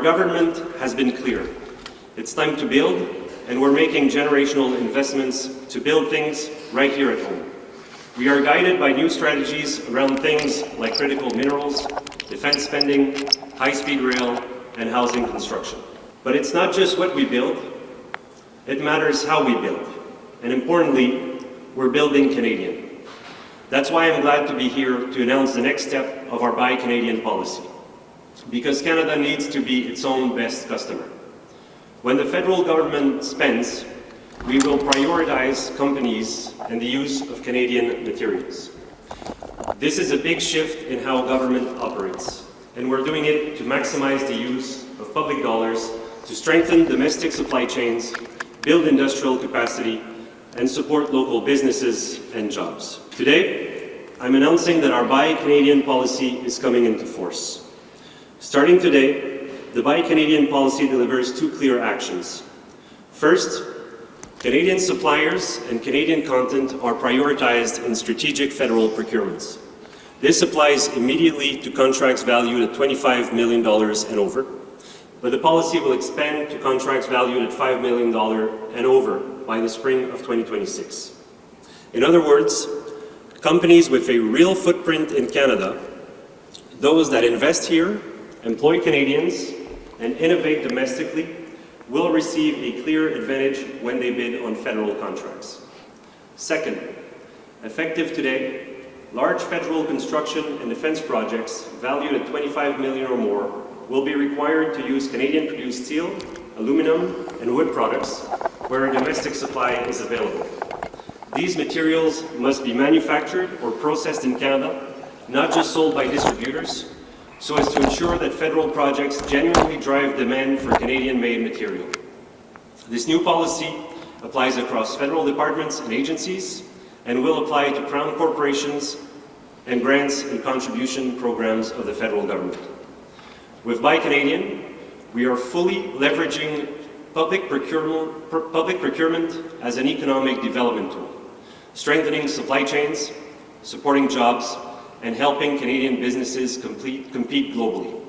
government has been clear. It's time to build, and we're making generational investments to build things right here at home. We are guided by new strategies around things like critical minerals, defense spending, high-speed rail, and housing construction. But it's not just what we build, it matters how we build. And importantly, we're building Canadian. That's why I'm glad to be here to announce the next step of our Buy Canadian policy. Because Canada needs to be its own best customer. When the federal government spends, we will prioritize companies and the use of Canadian materials. This is a big shift in how government operates, and we're doing it to maximize the use of public dollars to strengthen domestic supply chains, build industrial capacity, and support local businesses and jobs. Today, I'm announcing that our Buy Canadian policy is coming into force. Starting today, the Buy Canadian policy delivers two clear actions. First, Canadian suppliers and Canadian content are prioritized in strategic federal procurements. This applies immediately to contracts valued at $25 million and over, but the policy will expand to contracts valued at $5 million and over by the spring of 2026. In other words, companies with a real footprint in Canada, those that invest here, employ Canadians, and innovate domestically, will receive a clear advantage when they bid on federal contracts. Second, effective today, large federal construction and defense projects valued at $25 million or more will be required to use Canadian-produced steel, aluminum, and wood products where a domestic supply is available. These materials must be manufactured or processed in Canada, not just sold by distributors, so as to ensure that federal projects genuinely drive demand for Canadian-made material. This new policy applies across federal departments and agencies and will apply to Crown corporations and grants and contribution programs of the federal government. With Buy Canadian, we are fully leveraging public procurement as an economic development tool, strengthening supply chains, supporting jobs, and helping Canadian businesses compete globally.